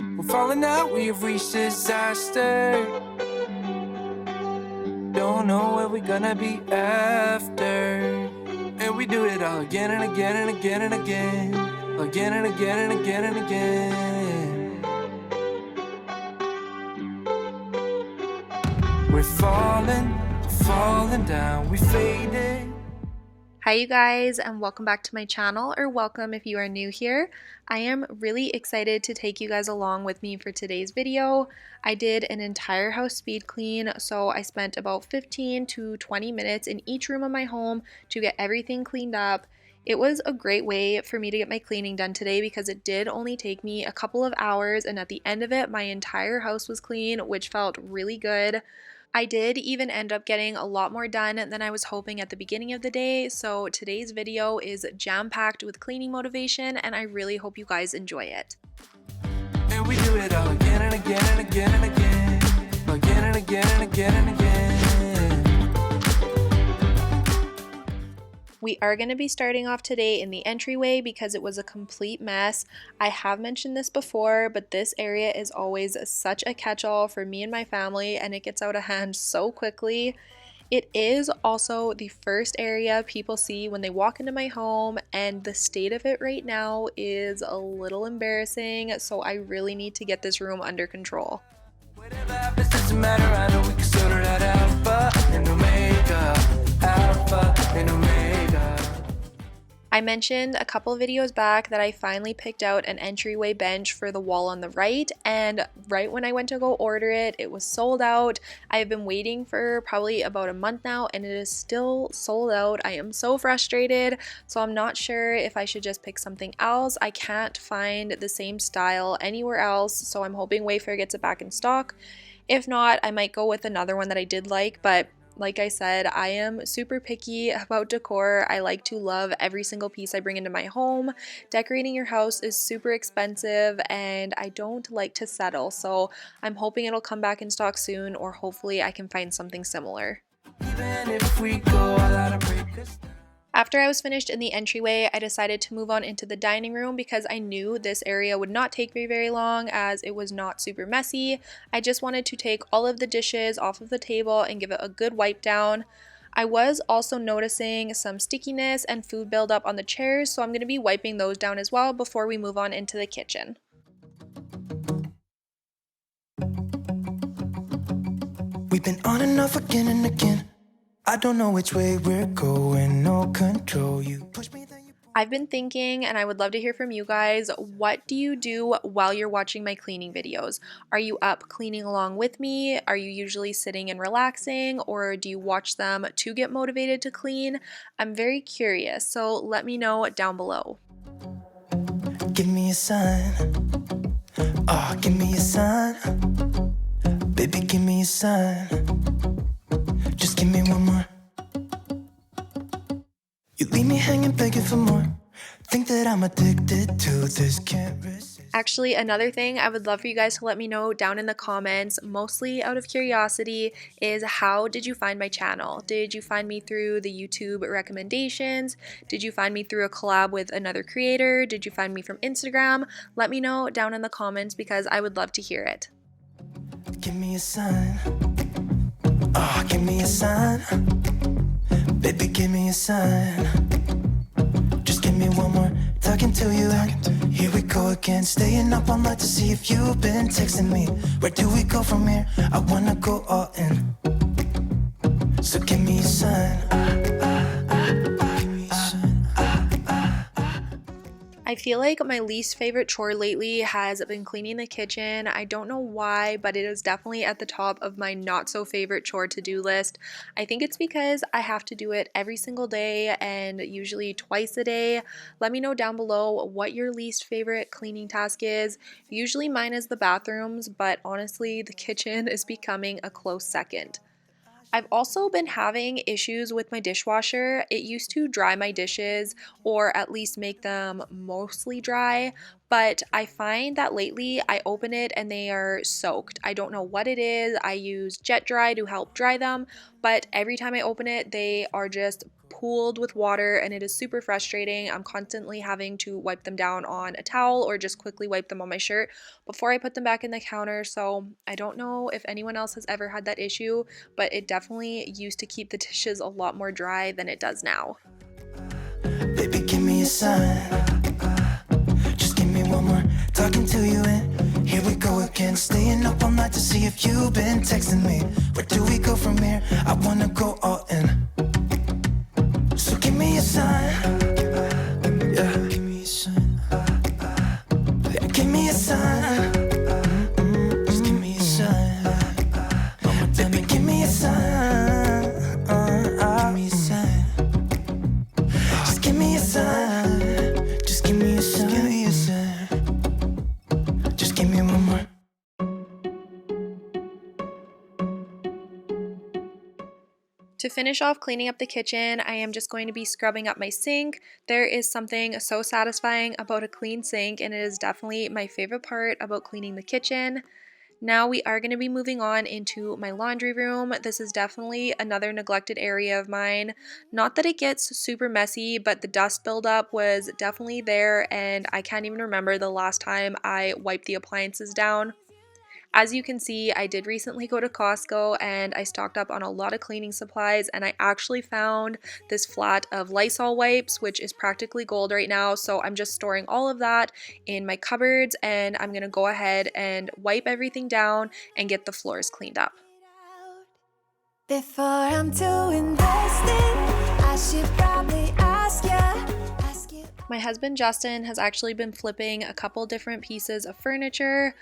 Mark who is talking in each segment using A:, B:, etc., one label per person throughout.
A: We're falling out, we have reached disaster. Don't know where we're gonna be after. And we do it all again and again and again and again. Again and again and again and again. We're falling down, we faded.
B: Hi you guys, and welcome back to my channel, or welcome if you are new here. I am really excited to take you guys along with me for today's video. I did an entire house speed clean, so I spent about 15 to 20 minutes in each room of my home to get everything cleaned up. It was a great way for me to get my cleaning done today because it did only take me a couple of hours, and at the end of it my entire house was clean, which felt really good. I did even end up getting a lot more done than I was hoping at the beginning of the day, so today's video is jam-packed with cleaning motivation and I really hope you guys enjoy it.
A: And we do it all again and again and again and again. Again and again and again and again.
B: We are going to be starting off today in the entryway because it was a complete mess. I have mentioned this before, but this area is always such a catch-all for me and my family, and it gets out of hand so quickly. It is also the first area people see when they walk into my home, and the state of it right now is a little embarrassing, so I really need to get this room under control.
A: Whatever happens doesn't matter, I know we can sort it out. Alpha and Omega, Alpha and Omega.
B: I mentioned a couple videos back that I finally picked out an entryway bench for the wall on the right, and right when I went to go order it, it was sold out. I've been waiting for probably about a month now and it is still sold out. I am so frustrated, so I'm not sure if I should just pick something else. I can't find the same style anywhere else, so I'm hoping Wayfair gets it back in stock. If not, I might go with another one that I did but like I said, I am super picky about decor. I like to love every single piece I bring into my home. Decorating your house is super expensive and I don't like to settle, so I'm hoping it'll come back in stock soon, or hopefully I can find something similar.
A: Even if we go all out and break us down.
B: After I was finished in the entryway, I decided to move on into the dining room because I knew this area would not take me very long as it was not super messy. I just wanted to take all of the dishes off of the table and give it a good wipe down. I was also noticing some stickiness and food buildup on the chairs, so I'm going to be wiping those down as well before we move on into the kitchen.
A: We've been on and off again and again. I don't know which way we're going, no control. You push me, then you...
B: I've been thinking, and I would love to hear from you guys, what do you do while you're watching my cleaning videos? Are you up cleaning along with me? Are you usually sitting and relaxing, or do you watch them to get motivated to clean? I'm very curious, so let me know down below.
A: Give me a sign. Oh, give me a sign. Baby, give me a sign. Just give me one more. You leave me hanging, begging for more. Think that I'm addicted to this, can't resist.
B: Actually, another thing I would love for you guys to let me know down in the comments, mostly out of curiosity, is how did you find my channel? Did you find me through the YouTube recommendations? Did you find me through a collab with another creator? Did you find me from Instagram? Let me know down in the comments because I would love to hear it.
A: Give me a sign. Oh, give me a sign. Baby, give me a sign. Just give me one more. Talking to you. Here we go again. Staying up all night to see if you've been texting me. Where do we go from here? I wanna go all in. So give me a sign.
B: I feel like my least favorite chore lately has been cleaning the kitchen. I don't know why, but it is definitely at the top of my not so favorite chore to-do list. I think it's because I have to do it every single day and usually twice a day. Let me know down below what your least favorite cleaning task is. Usually mine is the bathrooms, but honestly the kitchen is becoming a close second. I've also been having issues with my dishwasher. It used to dry my dishes, or at least make them mostly dry, but I find that lately I open it and they are soaked. I don't know what it is. I use Jet Dry to help dry them, but every time I open it, they are just pooled with water and it is super frustrating. I'm constantly having to wipe them down on a towel or just quickly wipe them on my shirt before I put them back in the counter. So I don't know if anyone else has ever had that issue, but it definitely used to keep the dishes a lot more dry than it does now.
A: Baby, give me a sign. Just give me one more talking to you, and here we go again. Staying up all night to see if you've been texting me. Where do we go from here? I wanna go all in. So give me a sign. Yeah, give me a sign. Yeah, give me a sign. Just give me a sign. Baby, give me a sign. Give me a sign. Just give me a sign. Just give me a sign. Give me a sign. Just give me one more.
B: To finish off cleaning up the kitchen, I am just going to be scrubbing up my sink. There is something so satisfying about a clean sink, and it is definitely my favorite part about cleaning the kitchen. Now we are going to be moving on into my laundry room. This is definitely another neglected area of mine. Not that it gets super messy, but the dust buildup was definitely there, and I can't even remember the last time I wiped the appliances down. As you can see, I did recently go to Costco and I stocked up on a lot of cleaning supplies, and I actually found this flat of Lysol wipes, which is practically gold right now. So I'm just storing all of that in my cupboards, and I'm going to go ahead and wipe everything down and get the floors cleaned up.
C: Before I'm too invested, I should probably ask you.
B: My husband Justin has actually been flipping a couple different pieces of furniture.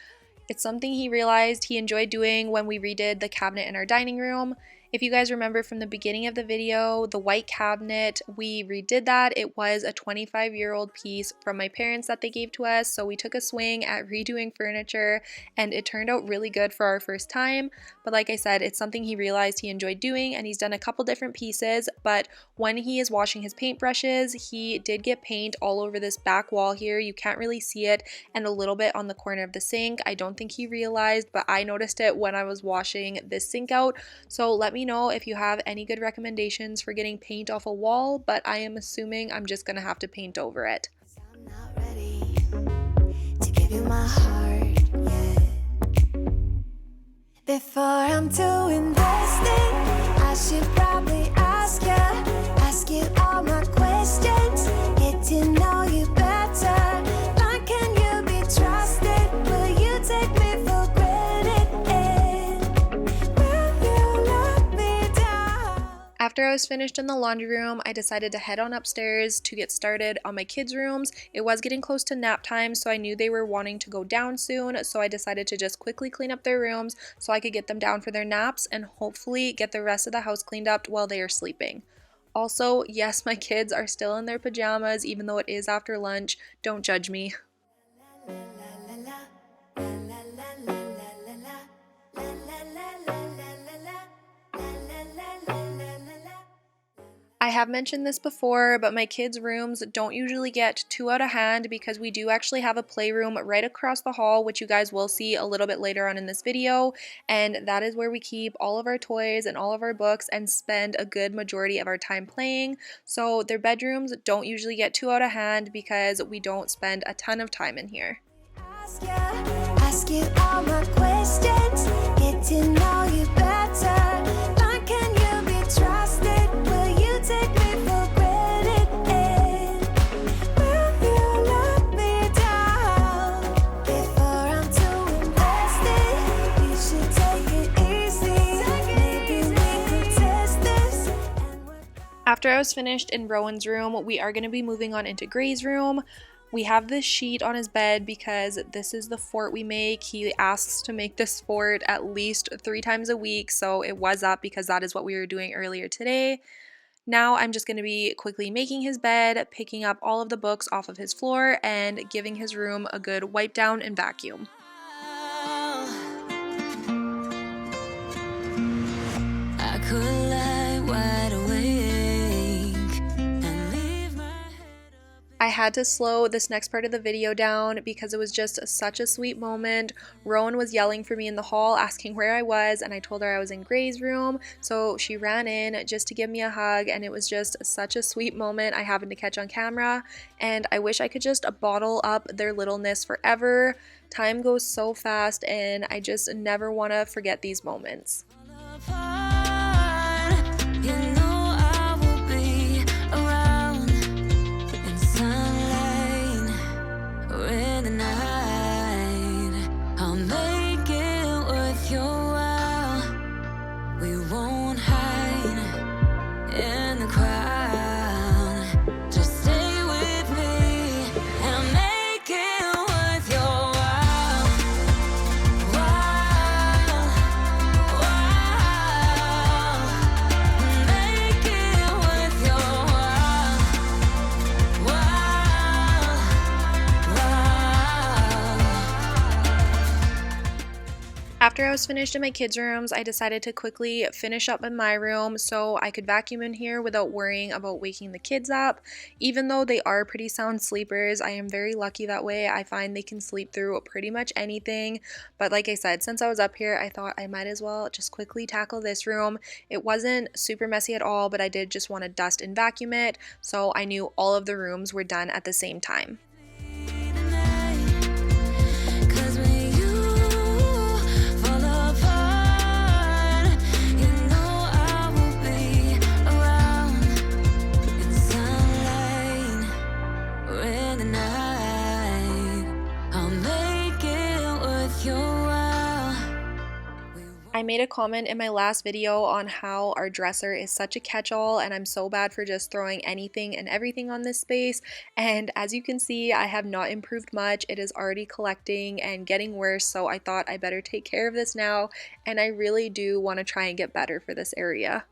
B: It's something he realized he enjoyed doing when we redid the cabinet in our dining room. If you guys remember from the beginning of the video, the white cabinet, we redid that. It was a 25-year-old piece from my parents that they gave to us, so we took a swing at redoing furniture, and it turned out really good for our first time. But like I said, it's something he realized he enjoyed doing, and he's done a couple different pieces, but when he is washing his paintbrushes, he did get paint all over this back wall here. You can't really see it, and a little bit on the corner of the sink. I don't think he realized, but I noticed it when I was washing this sink out. So let me know if you have any good recommendations for getting paint off a wall, but I am assuming I'm just gonna have to paint over it.
C: I'm not ready to give you my heart yet. Before I'm too invested, I should probably ask you all my questions, get to know you better. Why can you be trusted? Will you take me for granted? Will you let me down?
B: After I was finished in the laundry room, I decided to head on upstairs to get started on my kids' rooms. It was getting close to nap time, so I knew they were wanting to go down soon, so I decided to just quickly clean up their rooms so I could get them down for their naps and hopefully get the rest of the house cleaned up while they are sleeping. Also, yes, my kids are still in their pajamas even though it is after lunch. Don't judge me. I have mentioned this before, but my kids' rooms don't usually get too out of hand because we do actually have a playroom right across the hall, which you guys will see a little bit later on in this video, and that is where we keep all of our toys and all of our books and spend a good majority of our time playing. So their bedrooms don't usually get too out of hand because we don't spend a ton of time in here.
C: Ask you all my questions, get to know you better. Why can you be trusted? Will you take me for granted? Will you let me down? Before I'm too invested, you should take it easy. Maybe we could test this and work.
B: After I was finished in Rowan's room, we are going to be moving on into Gray's room. We have this sheet on his bed because this is the fort we make. He asks to make this fort at least 3 times a week, so it was up because that is what we were doing earlier today. Now I'm just going to be quickly making his bed, picking up all of the books off of his floor, and giving his room a good wipe down and vacuum.
C: I could lie wide awake and leave my head up.
B: I had to slow this next part of the video down because it was just such a sweet moment. Rowan was yelling for me in the hall, asking where I was, and I told her I was in Gray's room, so she ran in just to give me a hug, and it was just such a sweet moment I happened to catch on camera, and I wish I could just bottle up their littleness forever. Time goes so fast, and I just never want to forget these moments. After I was finished in my kids' rooms, I decided to quickly finish up in my room so I could vacuum in here without worrying about waking the kids up. Even though they are pretty sound sleepers, I am very lucky that way. I find they can sleep through pretty much anything. But like I said, since I was up here, I thought I might as well just quickly tackle this room. It wasn't super messy at all, but I did just want to dust and vacuum it, so I knew all of the rooms were done at the same time. I made a comment in my last video on how our dresser is such a catch-all and I'm so bad for just throwing anything and everything on this space, and as you can see, I have not improved much. It is already collecting and getting worse, so I thought I better take care of this now, and I really do want to try and get better for this area.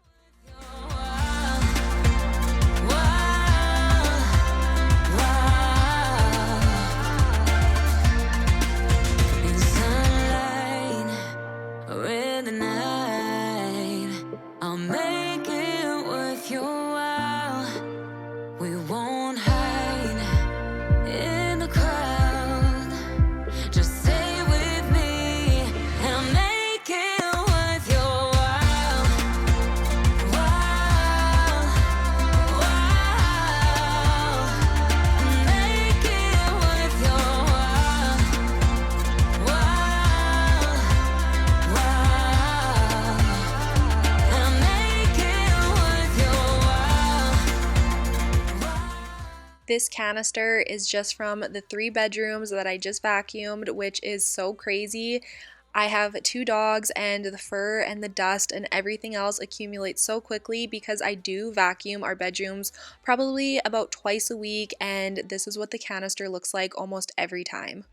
B: This canister is just from the 3 bedrooms that I just vacuumed, which is so crazy. I have 2 dogs and the fur and the dust and everything else accumulates so quickly because I do vacuum our bedrooms probably about twice a week, and this is what the canister looks like almost every time.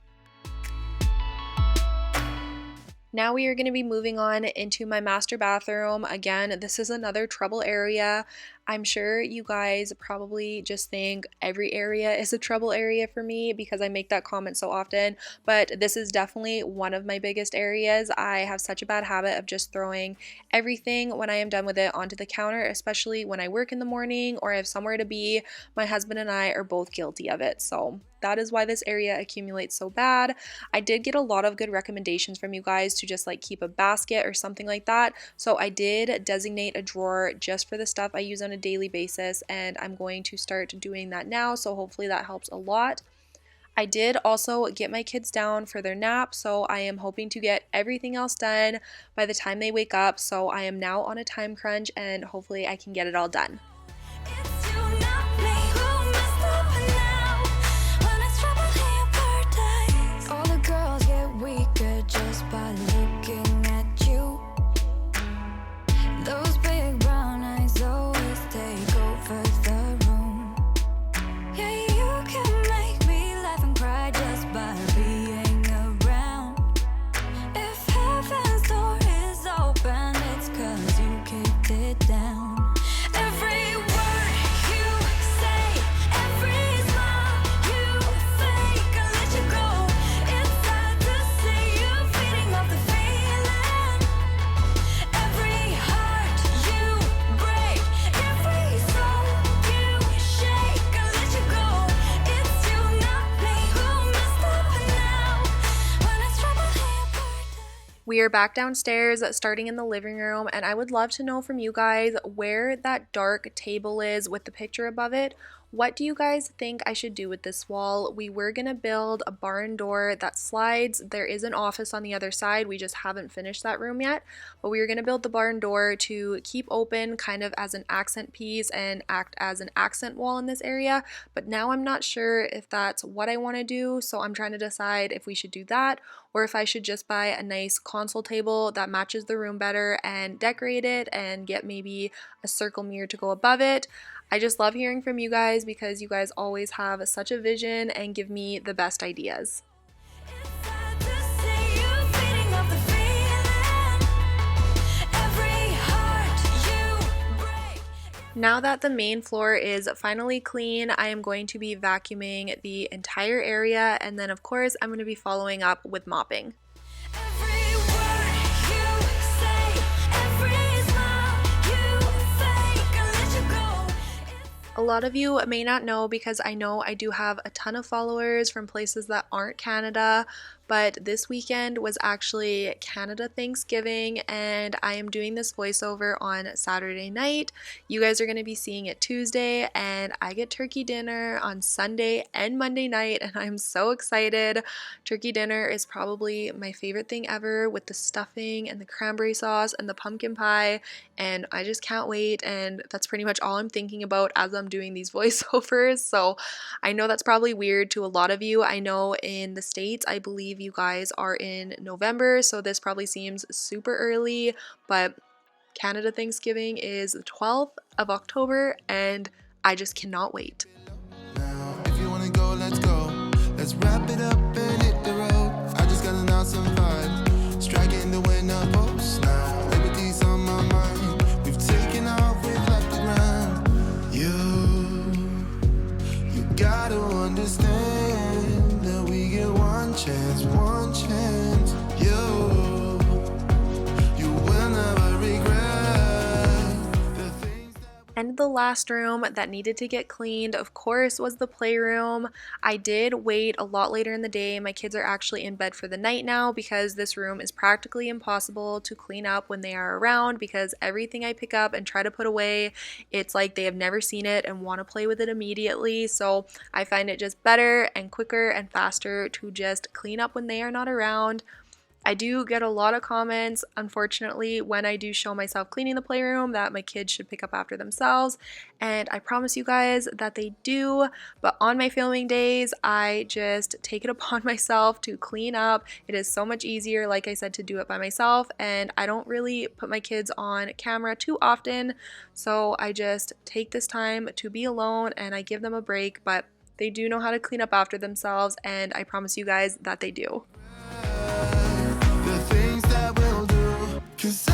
B: Now we are going to be moving on into my master bathroom. Again, this is another trouble area. I'm sure you guys probably just think every area is a trouble area for me because I make that comment so often, but this is definitely one of my biggest areas. I have such a bad habit of just throwing everything when I am done with it onto the counter, especially when I work in the morning or I have somewhere to be. My husband and I are both guilty of it, so that is why this area accumulates so bad. I did get a lot of good recommendations from you guys to just like keep a basket or something like that, so I did designate a drawer just for the stuff I use on a daily basis, and I'm going to start doing that now, so hopefully that helps a lot. I did also get my kids down for their nap, so I am hoping to get everything else done by the time they wake up, so I am now on a time crunch and hopefully I can get it all done.
C: Every
B: We are back downstairs, starting in the living room, and I would love to know from you guys where that dark table is with the picture above it. What do you guys think I should do with this wall? We were going to build a barn door that slides. There is an office on the other side. We just haven't finished that room yet. But we were going to build the barn door to keep open kind of as an accent piece and act as an accent wall in this area. But now I'm not sure if that's what I want to do. So I'm trying to decide if we should do that or if I should just buy a nice console table that matches the room better and decorate it and get maybe a circle mirror to go above it. I just love hearing from you guys because you guys always have such a vision and give me the best ideas. Now that the main floor is finally clean, I am going to be vacuuming the entire area, and then of course I'm going to be following up with mopping. A lot of you may not know because I know I do have a ton of followers from places that aren't Canada, but this weekend was actually Canada Thanksgiving and I am doing this voiceover on Saturday night. You guys are going to be seeing it Tuesday and I get turkey dinner on Sunday and Monday night and I'm so excited. Turkey dinner is probably my favorite thing ever with the stuffing and the cranberry sauce and the pumpkin pie, and I just can't wait, and that's pretty much all I'm thinking about as I'm doing these voiceovers. So I know that's probably weird to a lot of you. I know in the States, I believe you guys are in November, so this probably seems super early, but Canada Thanksgiving is the 12th of October and I just cannot wait.
A: Now, if you wanna go, let's go. Let's wrap it up and hit the road. I just got an awesome vibe, striking the winner post now. Liberty's on my mind. We've taken off, we've left the ground. You gotta understand that we get one chance, one chance. You will never regret the things that.
B: And the last room that needed to get cleaned, of course, was the playroom. I did wait a lot later in the day. My kids are actually in bed for the night now because this room is practically impossible to clean up when they are around because everything I pick up and try to put away, it's like they have never seen it and want to play with it immediately. So I find it just better and quicker and faster to just clean up when they are not around. I do get a lot of comments, unfortunately, when I do show myself cleaning the playroom that my kids should pick up after themselves, and I promise you guys that they do, but on my filming days, I just take it upon myself to clean up. It is so much easier, like I said, to do it by myself, and I don't really put my kids on camera too often, so I just take this time to be alone and I give them a break, but they do know how to clean up after themselves, and I promise you guys that they do.
A: The things that we'll do, 'cause I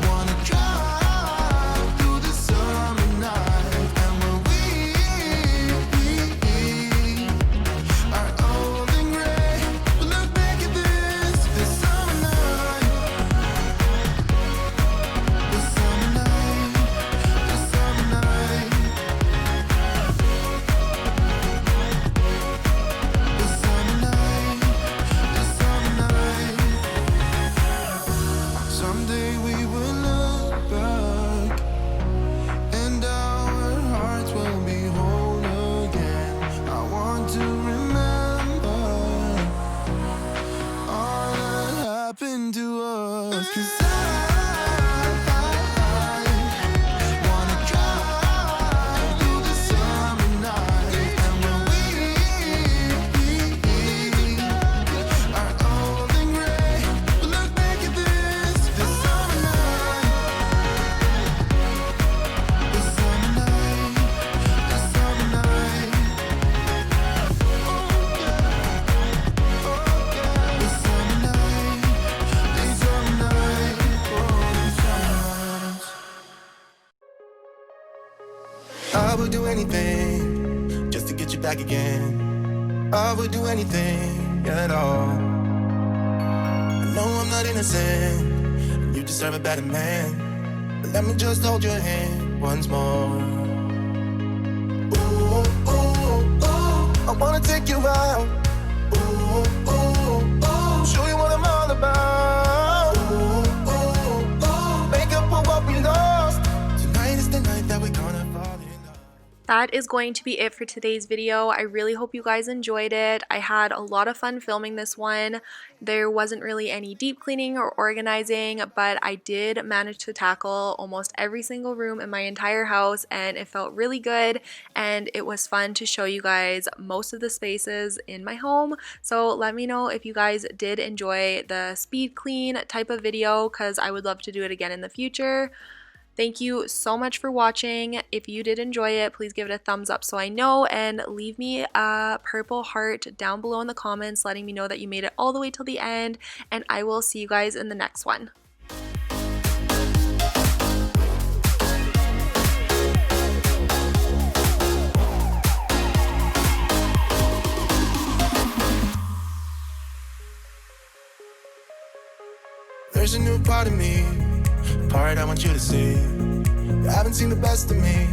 A: wanna drive through the summer night, and when we are old and gray, we'll look back at this summer night, the summer night, the summer night, the summer night. Someday we will look back and our hearts will be whole again. I want to remember all that happened to us, 'cause I wanna drive through the summer night, and when we are old and gray, we'll look back at this summer night, the summer night, the summer night, oh yeah, the summer night, the summer night, oh the summer nights. I would do anything just to get you back again. I would do anything at all. I know I'm not innocent, you deserve a better man, but let me just hold your hand once more. Ooh, ooh, ooh, I wanna take you out. Ooh, ooh,
B: That is going to be it for today's video. I really hope you guys enjoyed it. I had a lot of fun filming this one. There wasn't really any deep cleaning or organizing, but I did manage to tackle almost every single room in my entire house, and it felt really good, and it was fun to show you guys most of the spaces in my home. So let me know if you guys did enjoy the speed clean type of video, because I would love to do it again in the future. Thank you so much for watching. If you did enjoy it, please give it a thumbs up so I know, and leave me a purple heart down below in the comments letting me know that you made it all the way till the end, and I will see you guys in the next one.
A: There's a new part of me, a part I want you to see. You haven't seen the best of me,